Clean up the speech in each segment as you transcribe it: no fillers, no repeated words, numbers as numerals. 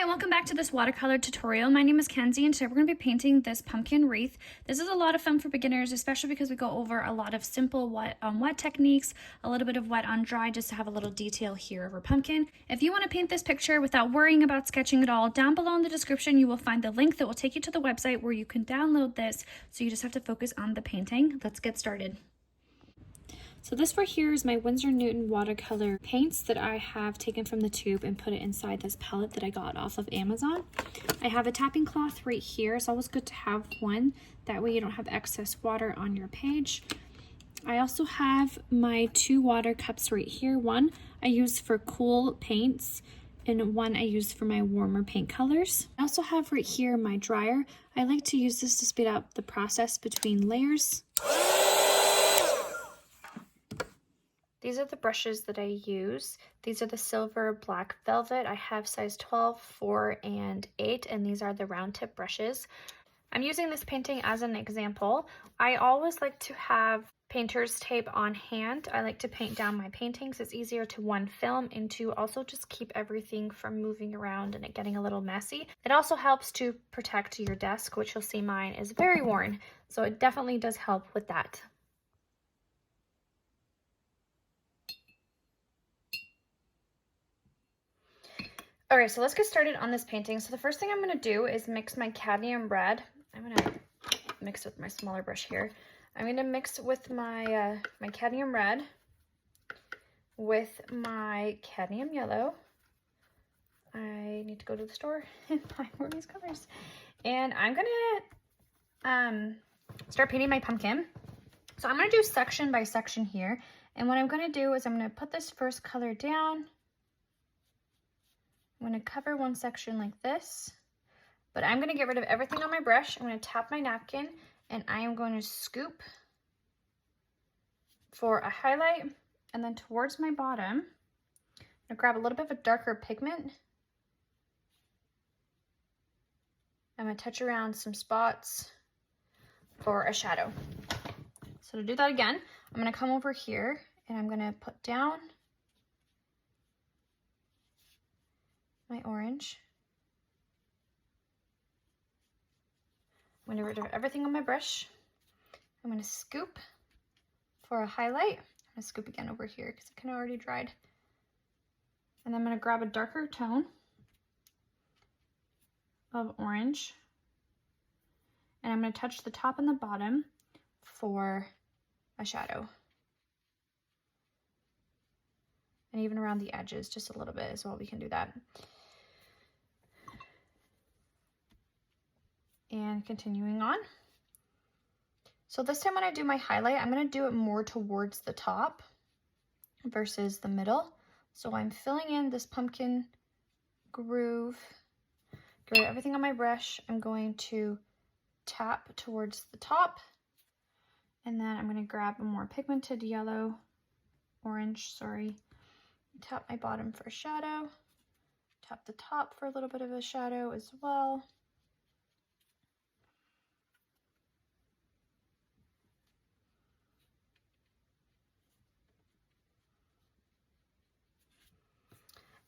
welcome back to this watercolor tutorial. My name is Kenzie and today we're going to be painting this pumpkin wreath. This is a lot of fun for beginners, especially because we go over a lot of simple wet on wet techniques, a little bit of wet on dry just to have a little detail here of our pumpkin. If you want to paint this picture without worrying about sketching at all, down below in the description you will find the link that will take you to the website where you can download this, so you just have to focus on the painting. Let's get started. So this right here is my Winsor Newton watercolor paints that I have taken from the tube and put it inside this palette that I got off of Amazon. I have a tapping cloth right here. It's always good to have one. That way you don't have excess water on your page. I also have my two water cups right here. One I use for cool paints and one I use for my warmer paint colors. I also have right here my dryer. I like to use this to speed up the process between layers. These are the brushes that I use. These are the silver black velvet. I have size 12, 4, and 8, and these are the round tip brushes. I'm using this painting as an example. I always like to have painter's tape on hand. I like to paint down my paintings. It's easier to one film and to also just keep everything from moving around and it getting a little messy. It also helps to protect your desk, which you'll see mine is very worn. So it definitely does help with that. Alright, so let's get started on this painting. So the first thing I'm going to do is mix my cadmium red. I'm going to mix with my smaller brush here. I'm going to mix with my my cadmium red with my cadmium yellow. I need to go to the store and buy more of these colors. And I'm going to start painting my pumpkin. So I'm going to do section by section here. And what I'm going to do is I'm going to put this first color down. I'm going to cover one section like this, but I'm going to get rid of everything on my brush. I'm going to tap my napkin and I am going to scoop for a highlight, and then towards my bottom, I'm going to grab a little bit of a darker pigment. I'm going to touch around some spots for a shadow. So to do that again, I'm going to come over here and I'm going to put down my orange. I'm going to get rid of everything on my brush. I'm going to scoop for a highlight. I'm going to scoop again over here because it kind of already dried. And then I'm going to grab a darker tone of orange. And I'm going to touch the top and the bottom for a shadow. And even around the edges, just a little bit as well, we can do that. And continuing on. So this time when I do my highlight, I'm going to do it more towards the top versus the middle. So I'm filling in this pumpkin groove. Get rid of everything on my brush. I'm going to tap towards the top. And then I'm going to grab a more pigmented yellow, orange, sorry. Tap my bottom for a shadow. Tap the top for a little bit of a shadow as well.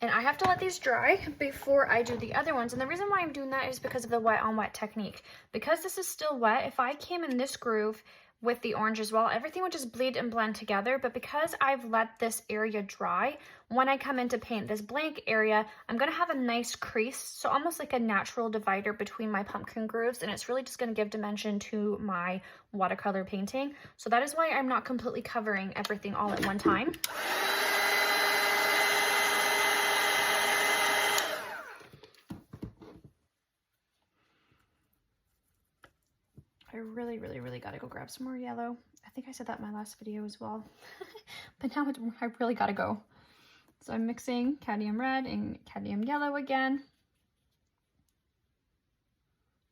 And I have to let these dry before I do the other ones. And the reason why I'm doing that is because of the wet on wet technique. Because this is still wet, if I came in this groove with the orange as well, everything would just bleed and blend together. But because I've let this area dry, when I come in to paint this blank area, I'm going to have a nice crease. So almost like a natural divider between my pumpkin grooves. And it's really just going to give dimension to my watercolor painting. So that is why I'm not completely covering everything all at one time. I really gotta go grab some more yellow. I think I said that in my last video as well. But now I really gotta go. So I'm mixing cadmium red and cadmium yellow again.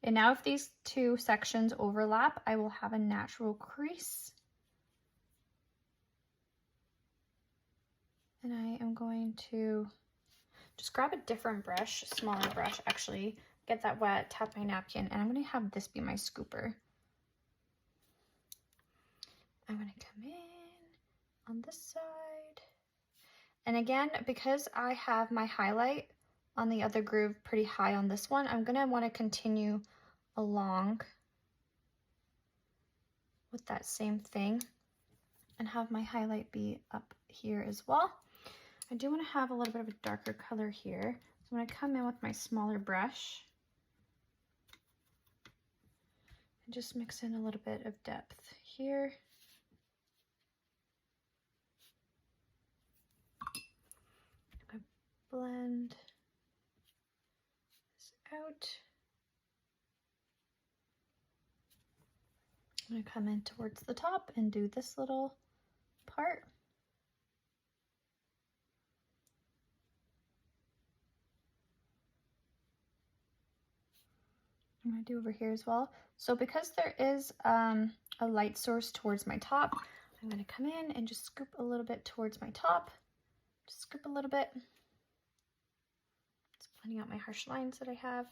And now if these two sections overlap, I will have a natural crease. And I am going to just grab a different brush, smaller brush actually, get that wet, tap my napkin, and I'm going to have this be my scooper. I'm going to come in on this side. And again, because I have my highlight on the other groove pretty high on this one. I'm gonna wanna continue along with that same thing and have my highlight be up here as well. I do wanna have a little bit of a darker color here. So I'm gonna come in with my smaller brush and just mix in a little bit of depth here. Blend this out. I'm going to come in towards the top and do this little part. I'm going to do over here as well. So because there is a light source towards my top, I'm going to come in and just scoop a little bit towards my top. Just scoop a little bit. Blending out my harsh lines that I have.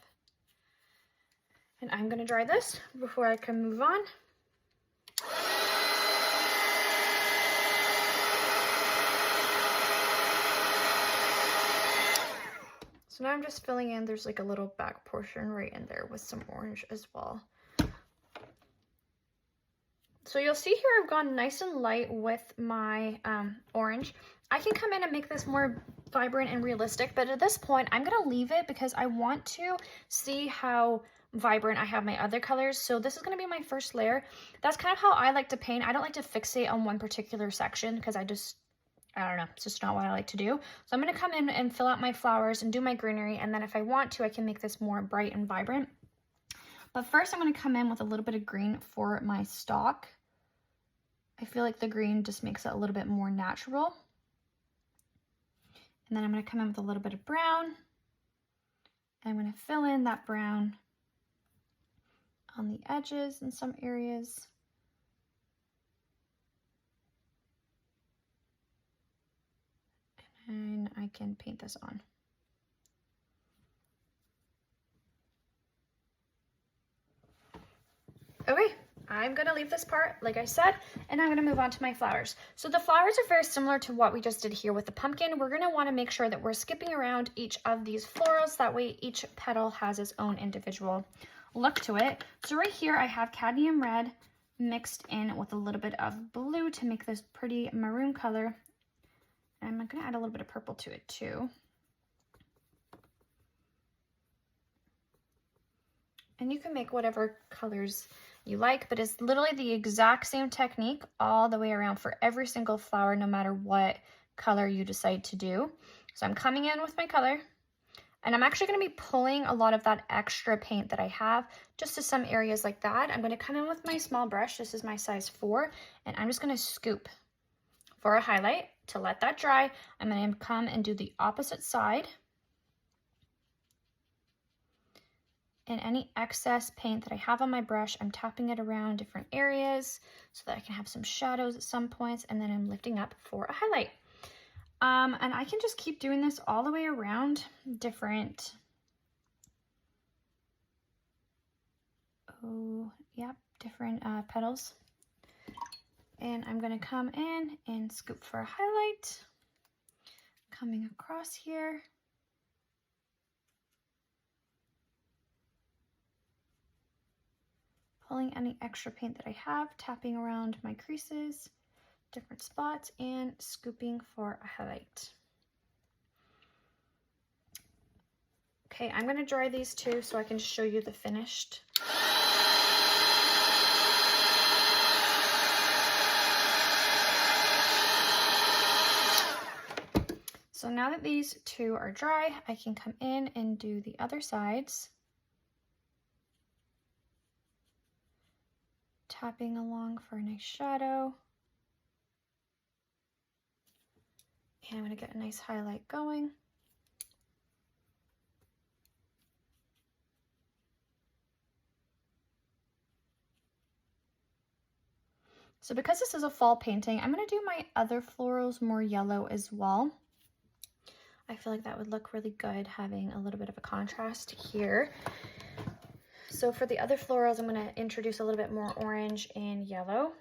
And I'm going to dry this before I can move on. So now I'm just filling in, there's like a little back portion right in there with some orange as well. So you'll see here I've gone nice and light with my orange. I can come in and make this more vibrant and realistic, but at this point I'm gonna leave it because I want to see how vibrant I have my other colors. So this is gonna be my first layer. That's kind of how I like to paint. I don't like to fixate on one particular section because I don't know, it's just not what I like to do. So I'm gonna come in and fill out my flowers and do my greenery, and then if I want to, I can make this more bright and vibrant. But first I'm gonna come in with a little bit of green for my stalk. I feel like the green just makes it a little bit more natural. And then I'm going to come in with a little bit of brown. And I'm going to fill in that brown on the edges in some areas. And I can paint this on. Okay. I'm going to leave this part, like I said, and I'm going to move on to my flowers. So the flowers are very similar to what we just did here with the pumpkin. We're going to want to make sure that we're skipping around each of these florals. That way each petal has its own individual look to it. So right here I have cadmium red mixed in with a little bit of blue to make this pretty maroon color. And I'm going to add a little bit of purple to it too. And you can make whatever colors you like, but it's literally the exact same technique all the way around for every single flower, no matter what color you decide to do. So I'm coming in with my color, and I'm actually going to be pulling a lot of that extra paint that I have just to some areas like that. I'm going to come in with my small brush. This is my size 4, and I'm just going to scoop for a highlight to let that dry. I'm going to come and do the opposite side. And any excess paint that I have on my brush, I'm tapping it around different areas so that I can have some shadows at some points, and then I'm lifting up for a highlight. And I can just keep doing this all the way around different, different petals. And I'm gonna come in and scoop for a highlight, coming across here. Pulling any extra paint that I have, tapping around my creases, different spots, and scooping for a highlight. Okay, I'm going to dry these two so I can show you the finished. So now that these two are dry, I can come in and do the other sides. Tapping along for a nice shadow. And I'm going to get a nice highlight going. So because this is a fall painting, I'm going to do my other florals more yellow as well. I feel like that would look really good having a little bit of a contrast here. So for the other florals, I'm going to introduce a little bit more orange and yellow.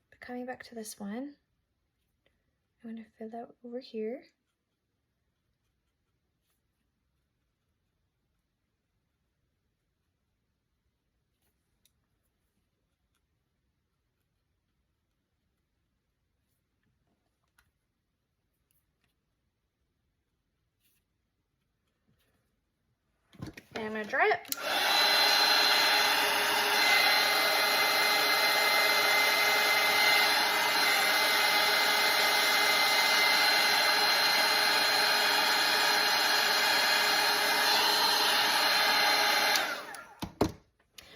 But coming back to this one, I'm going to fill out over here. And I'm gonna dry it.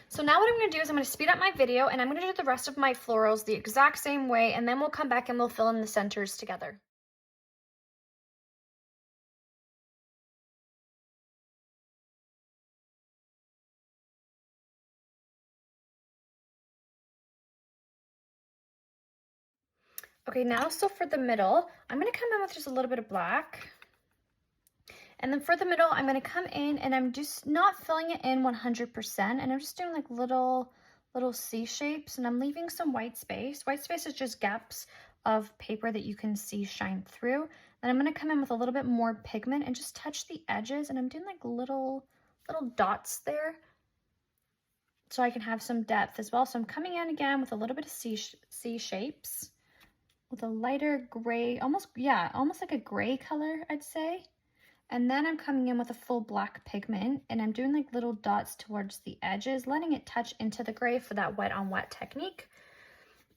So now what I'm going to do is I'm going to speed up my video and I'm going to do the rest of my florals the exact same way, and then we'll come back and we'll fill in the centers together. Okay, now so for the middle, I'm going to come in with just a little bit of black. And then for the middle, I'm going to come in and I'm just not filling it in 100%, and I'm just doing like little C shapes, and I'm leaving some white space. White space is just gaps of paper that you can see shine through. Then I'm going to come in with a little bit more pigment and just touch the edges, and I'm doing like little dots there so I can have some depth as well. So I'm coming in again with a little bit of C shapes with a lighter gray, almost like a gray color, I'd say. And then I'm coming in with a full black pigment, and I'm doing like little dots towards the edges, letting it touch into the gray for that wet on wet technique.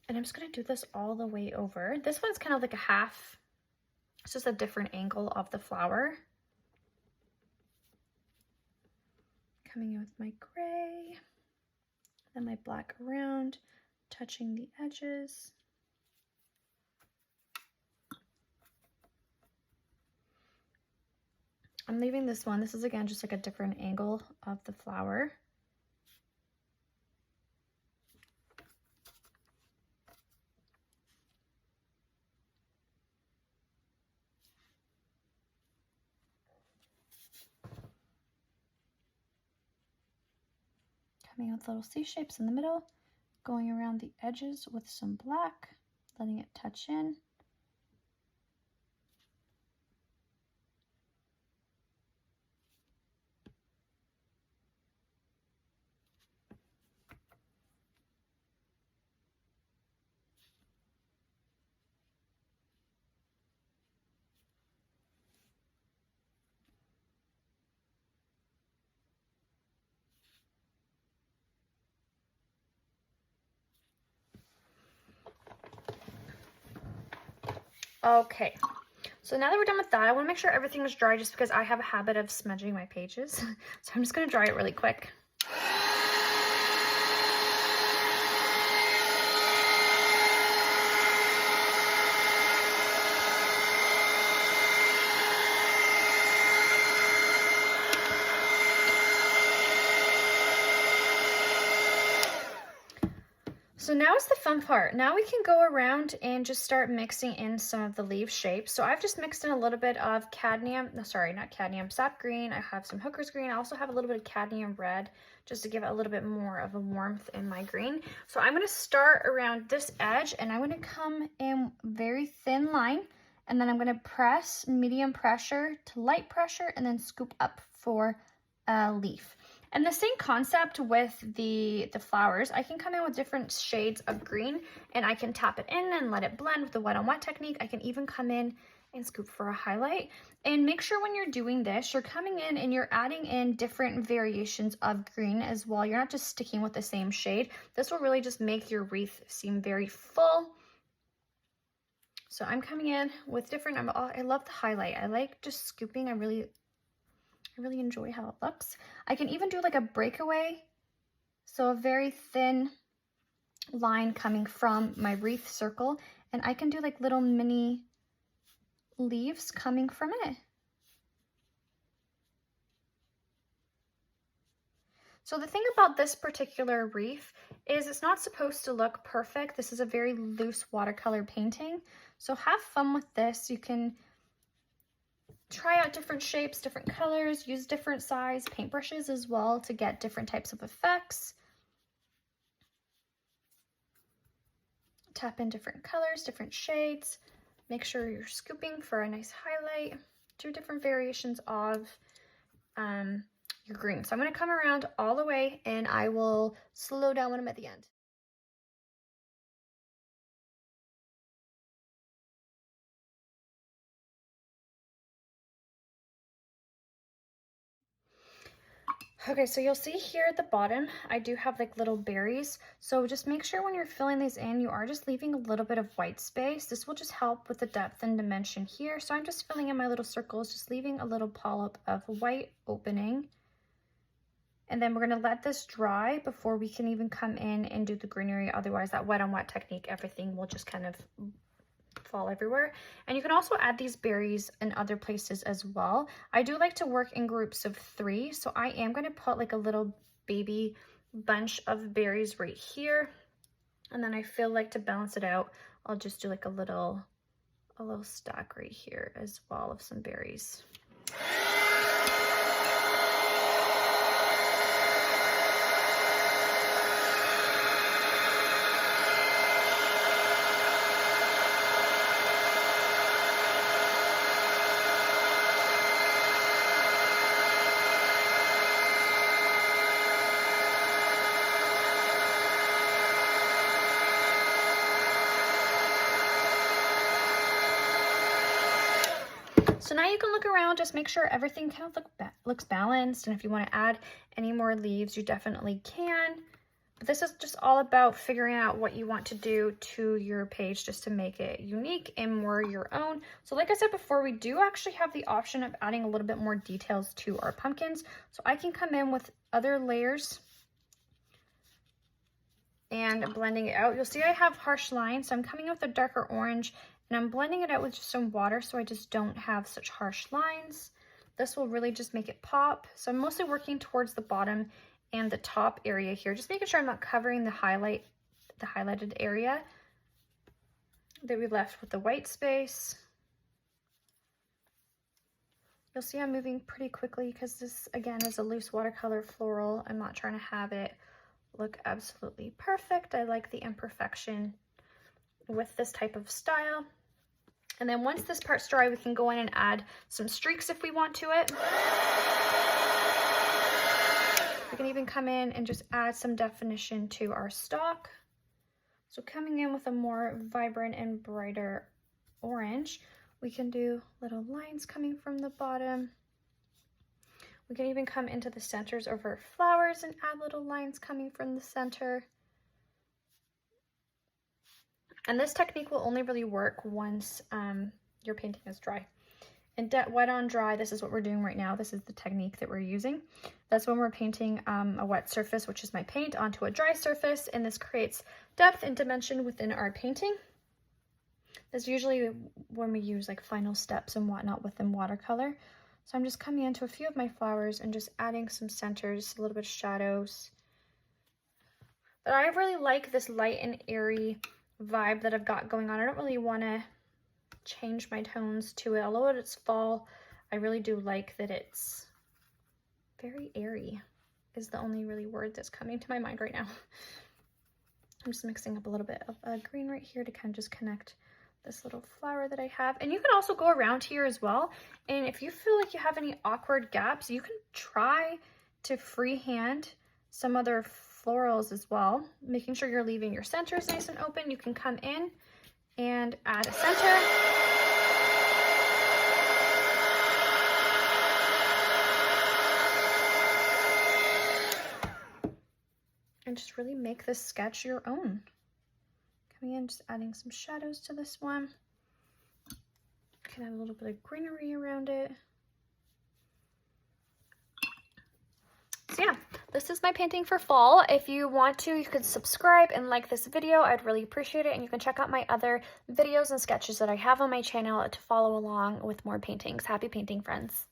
And I'm just gonna do this all the way over. This one's kind of like a half, it's just a different angle of the flower. Coming in with my gray, then my black around, touching the edges. I'm leaving this one. This is again just like a different angle of the flower. Coming with little C shapes in the middle, going around the edges with some black, letting it touch in. Okay, so now that we're done with that, I want to make sure everything is dry just because I have a habit of smudging my pages. So I'm just going to dry it really quick. So now is the fun part. Now we can go around and just start mixing in some of the leaf shapes. So I've just mixed in a little bit of cadmium, no, sorry, not cadmium, sap green. I have some hooker's green. I also have a little bit of cadmium red just to give it a little bit more of a warmth in my green. So I'm going to start around this edge, and I'm going to come in very thin line, and then I'm going to press medium pressure to light pressure and then scoop up for a leaf. And the same concept with the flowers. I can come in with different shades of green, and I can tap it in and let it blend with the wet on wet technique. I can even come in and scoop for a highlight. And make sure when you're doing this, you're coming in and you're adding in different variations of green as well. You're not just sticking with the same shade. This will really just make your wreath seem very full. So I'm coming in with different, I love the highlight. I like just scooping. I really enjoy how it looks. I can even do like a breakaway, so a very thin line coming from my wreath circle, and I can do like little mini leaves coming from it. So the thing about this particular wreath is it's not supposed to look perfect. This is a very loose watercolor painting, so have fun with this. You can try out different shapes, different colors, use different size paintbrushes as well to get different types of effects. Tap in different colors, different shades. Make sure you're scooping for a nice highlight. Do different variations of your green. So I'm going to come around all the way, and I will slow down when I'm at the end. Okay, so you'll see here at the bottom, I do have like little berries. So just make sure when you're filling these in, you are just leaving a little bit of white space. This will just help with the depth and dimension here. So I'm just filling in my little circles, just leaving a little polyp of white opening. And then we're gonna let this dry before we can even come in and do the greenery. Otherwise that wet on wet technique, everything will just kind of fall everywhere. And you can also add these berries in other places as well. I do like to work in groups of 3, so I am going to put like a little baby bunch of berries right here, and then I feel like to balance it out, I'll just do like a little stack right here as well of some berries. So now you can look around, just make sure everything kind of looks balanced. And if you want to add any more leaves, you definitely can. But this is just all about figuring out what you want to do to your page just to make it unique and more your own. So like I said before, we do actually have the option of adding a little bit more details to our pumpkins. So I can come in with other layers and blending it out. You'll see I have harsh lines, so I'm coming in with a darker orange and I'm blending it out with just some water so I just don't have such harsh lines. This will really just make it pop. So I'm mostly working towards the bottom and the top area here, just making sure I'm not covering the highlighted area that we left with the white space. You'll see I'm moving pretty quickly because this, again, is a loose watercolor floral. I'm not trying to have it look absolutely perfect. I like the imperfection with this type of style. And then once this part's dry, we can go in and add some streaks if we want to it. We can even come in and just add some definition to our stalk. So coming in with a more vibrant and brighter orange, we can do little lines coming from the bottom. We can even come into the centers of our flowers and add little lines coming from the center. And this technique will only really work once your painting is dry. And wet on dry, this is what we're doing right now. This is the technique that we're using. That's when we're painting a wet surface, which is my paint, onto a dry surface. And this creates depth and dimension within our painting. That's usually when we use like final steps and whatnot within watercolor. So I'm just coming into a few of my flowers and just adding some centers, a little bit of shadows. But I really like this light and airy vibe that I've got going on. I don't really want to change my tones to it. Although it's fall, I really do like that it's very airy is the only really word that's coming to my mind right now. I'm just mixing up a little bit of green right here to kind of just connect this little flower that I have. And you can also go around here as well. And if you feel like you have any awkward gaps, you can try to freehand some other florals as well, making sure you're leaving your centers nice and open. You can come in and add a center. And just really make this sketch your own. Coming in, just adding some shadows to this one. You can add a little bit of greenery around it. So yeah, this is my painting for fall. If you want to, you can subscribe and like this video. I'd really appreciate it. And you can check out my other videos and sketches that I have on my channel to follow along with more paintings. Happy painting, friends.